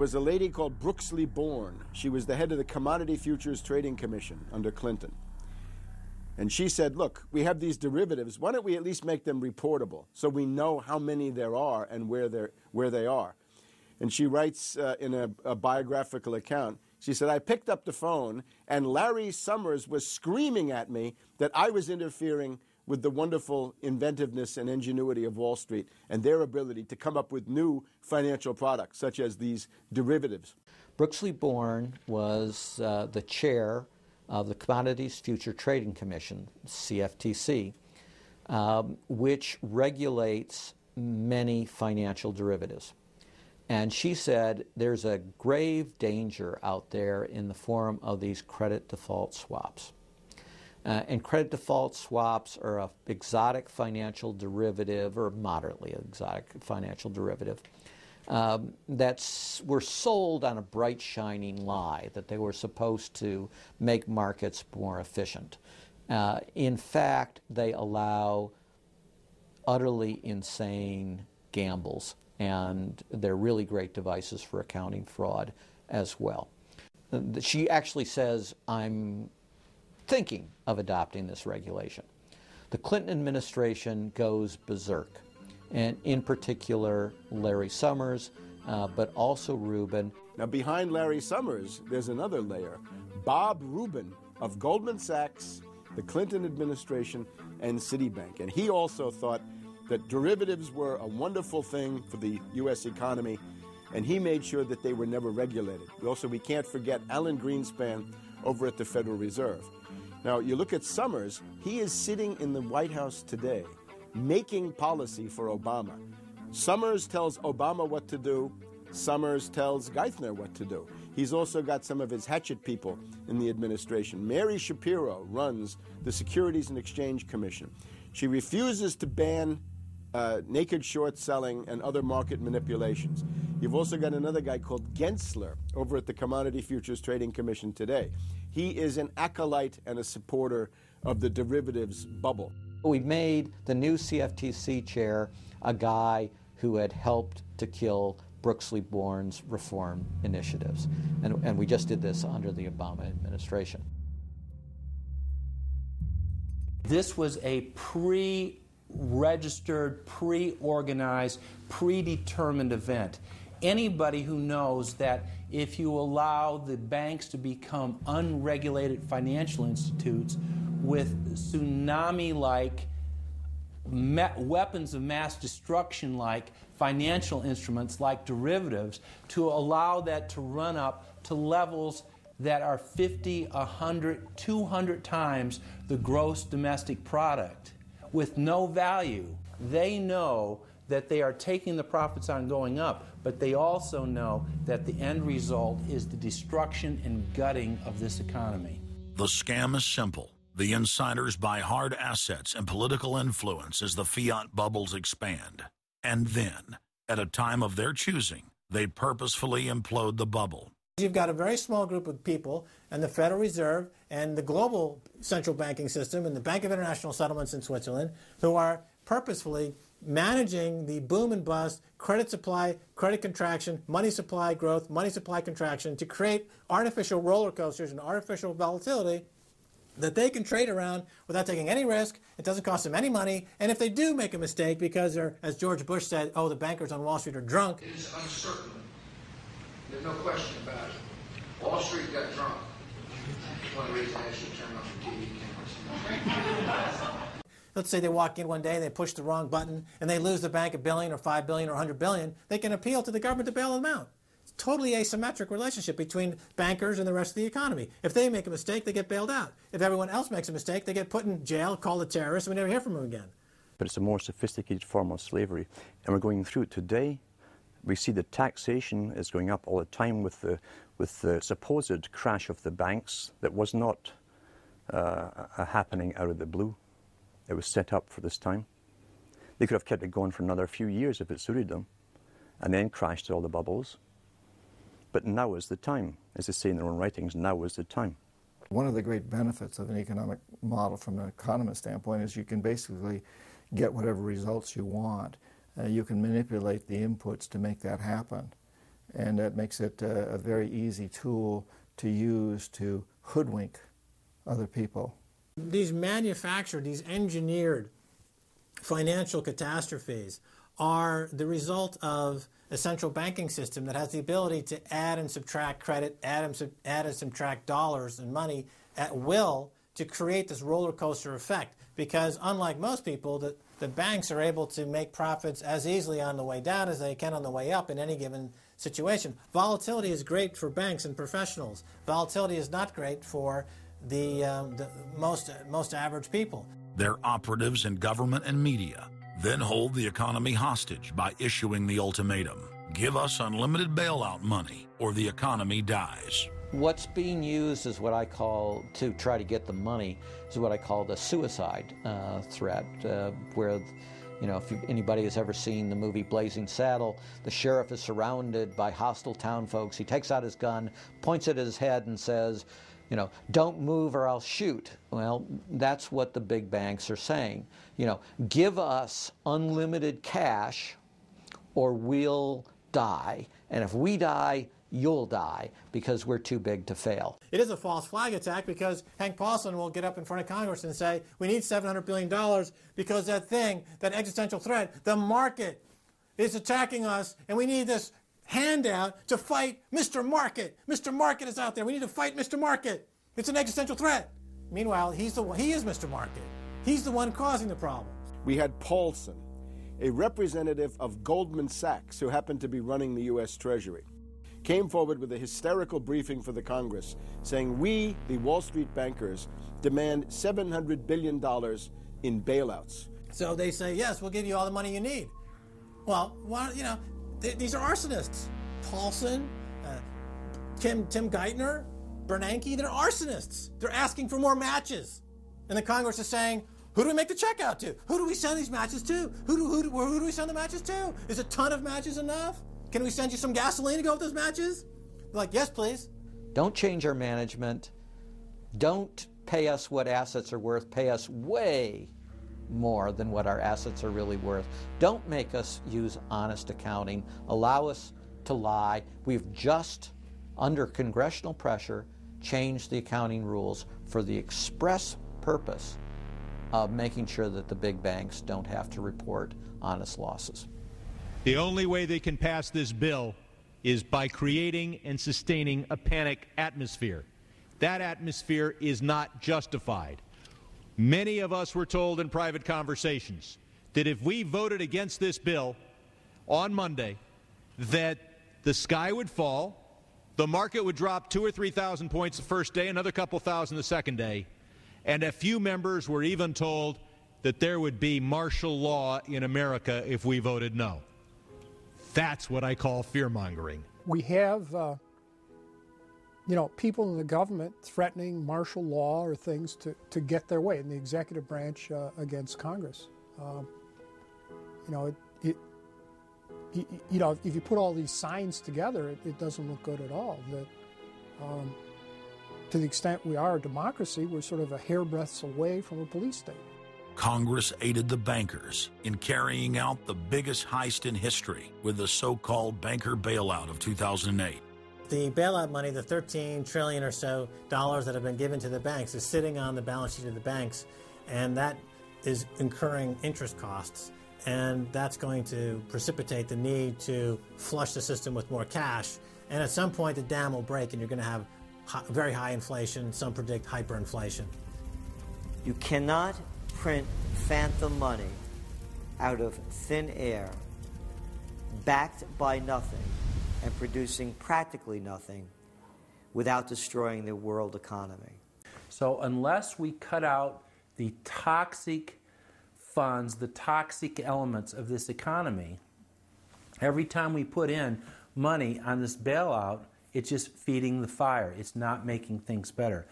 Was a lady called Brooksley Bourne. She was the head of the Commodity Futures Trading Commission under Clinton. And she said, look, we have these derivatives. Why don't we at least make them reportable so we know how many there are and where they are? And she writes in a biographical account, she said, I picked up the phone and Larry Summers was screaming at me that I was interfering with the wonderful inventiveness and ingenuity of Wall Street and their ability to come up with new financial products, such as these derivatives. Brooksley Bourne was the chair of the Commodities Future Trading Commission, CFTC, which regulates many financial derivatives. And she said there's a grave danger out there in the form of these credit default swaps. And credit default swaps are an exotic financial derivative, or moderately exotic financial derivative, that were sold on a bright, shining lie that they were supposed to make markets more efficient. In fact, they allow utterly insane gambles, and they're really great devices for accounting fraud as well. She actually says, I'm thinking of adopting this regulation. The Clinton administration goes berserk, and in particular Larry Summers, but also Rubin. Now behind Larry Summers, there's another layer. Bob Rubin of Goldman Sachs, the Clinton administration, and Citibank. And he also thought that derivatives were a wonderful thing for the U.S. economy, and he made sure that they were never regulated. Also, we can't forget Alan Greenspan over at the Federal Reserve. Now, you look at Summers, he is sitting in the White House today, making policy for Obama. Summers tells Obama what to do. Summers tells Geithner what to do. He's also got some of his hatchet people in the administration. Mary Shapiro runs the Securities and Exchange Commission. She refuses to ban naked short selling and other market manipulations. You've also got another guy called Gensler over at the Commodity Futures Trading Commission today. He is an acolyte and a supporter of the derivatives bubble. We made the new CFTC chair a guy who had helped to kill Brooksley Bourne's reform initiatives. And we just did this under the Obama administration. This was a pre-registered, pre-organized, predetermined event. Anybody who knows that if you allow the banks to become unregulated financial institutes with tsunami-like weapons of mass destruction-like financial instruments like derivatives, to allow that to run up to levels that are 50, 100, 200 times the gross domestic product with no value. They know that they are taking the profits on going up, but they also know that the end result is the destruction and gutting of this economy. The scam is simple. The insiders buy hard assets and political influence as the fiat bubbles expand. And then, at a time of their choosing, they purposefully implode the bubble. You've got a very small group of people, and the Federal Reserve and the global central banking system and the Bank of International Settlements in Switzerland, who are purposefully managing the boom and bust, credit supply, credit contraction, money supply growth, money supply contraction, to create artificial roller coasters and artificial volatility that they can trade around without taking any risk. It doesn't cost them any money. And if they do make a mistake because they're, as George Bush said, oh, the bankers on Wall Street are drunk. It is uncertain. There's no question about it. Wall Street got drunk. One of the reasons I actually turned off the TV cameras. Let's say they walk in one day, they push the wrong button, and they lose the bank $1 billion or $5 billion or $100 billion. They can appeal to the government to bail them out. It's a totally asymmetric relationship between bankers and the rest of the economy. If they make a mistake, they get bailed out. If everyone else makes a mistake, they get put in jail, called a terrorist, and we never hear from them again. But it's a more sophisticated form of slavery, and we're going through it today. We see the taxation is going up all the time with the supposed crash of the banks that was not happening out of the blue. It was set up for this time. They could have kept it going for another few years if it suited them, and then crashed all the bubbles. But now is the time. As they say in their own writings, now is the time. One of the great benefits of an economic model from an economist standpoint is you can basically get whatever results you want. You can manipulate the inputs to make that happen. and that makes it a very easy tool to use to hoodwink other people. These manufactured, these engineered financial catastrophes are the result of a central banking system that has the ability to add and subtract credit, add and subtract dollars and money at will to create this roller coaster effect. Because unlike most people, the banks are able to make profits as easily on the way down as they can on the way up in any given situation. Volatility is great for banks and professionals. Volatility is not great for the most average people. Their operatives in government and media then hold the economy hostage by issuing the ultimatum: give us unlimited bailout money or the economy dies. What's being used is what I call, to try to get the money, is what I call the suicide threat, where, you know, if anybody has ever seen the movie Blazing Saddle, the sheriff is surrounded by hostile town folks. He takes out his gun, points it at his head and says, you know, don't move or I'll shoot. Well, that's what the big banks are saying. You know, give us unlimited cash or we'll die. And if we die, you'll die, because we're too big to fail. It is a false flag attack because Hank Paulson will get up in front of Congress and say, we need $700 billion because that thing, that existential threat, the market is attacking us and we need this handout to fight Mr. Market. Mr. Market is out there. We need to fight Mr. Market. It's an existential threat. Meanwhile, he is Mr. Market. He's the one causing the problems. We had Paulson, a representative of Goldman Sachs who happened to be running the U.S. Treasury, came forward with a hysterical briefing for the Congress saying, we, the Wall Street bankers, demand $700 billion in bailouts. So they say, yes, we'll give you all the money you need. Well, you know, these are arsonists. Paulson, Tim Geithner, Bernanke, they're arsonists. They're asking for more matches. And the Congress is saying, who do we make the check out to? Who do we send these matches to? Who do we send the matches to? Is a ton of matches enough? Can we send you some gasoline to go with those matches? They're like, yes, please. Don't change our management. Don't pay us what assets are worth. Pay us way more than what our assets are really worth. Don't make us use honest accounting. Allow us to lie. We've just, under congressional pressure, changed the accounting rules for the express purpose of making sure that the big banks don't have to report honest losses. The only way they can pass this bill is by creating and sustaining a panic atmosphere. That atmosphere is not justified. Many of us were told in private conversations that if we voted against this bill on Monday, that the sky would fall, the market would drop 2,000 or 3,000 points the first day, another couple thousand the second day, and a few members were even told that there would be martial law in America if we voted no. That's what I call fear-mongering. We have, you know, people in the government threatening martial law or things to get their way in the executive branch against Congress. You know, if you put all these signs together, it doesn't look good at all. That, to the extent we are a democracy, we're sort of a hairbreadth away from a police state. Congress aided the bankers in carrying out the biggest heist in history with the so-called banker bailout of 2008. The bailout money, the $13 trillion or so dollars that have been given to the banks, is sitting on the balance sheet of the banks, and that is incurring interest costs. And that's going to precipitate the need to flush the system with more cash. And at some point, the dam will break, and you're going to have very high inflation. Some predict hyperinflation. You cannot print phantom money out of thin air, backed by nothing and producing practically nothing without destroying the world economy. So unless we cut out the toxic funds, the toxic elements of this economy, every time we put in money on this bailout, it's just feeding the fire. It's not making things better.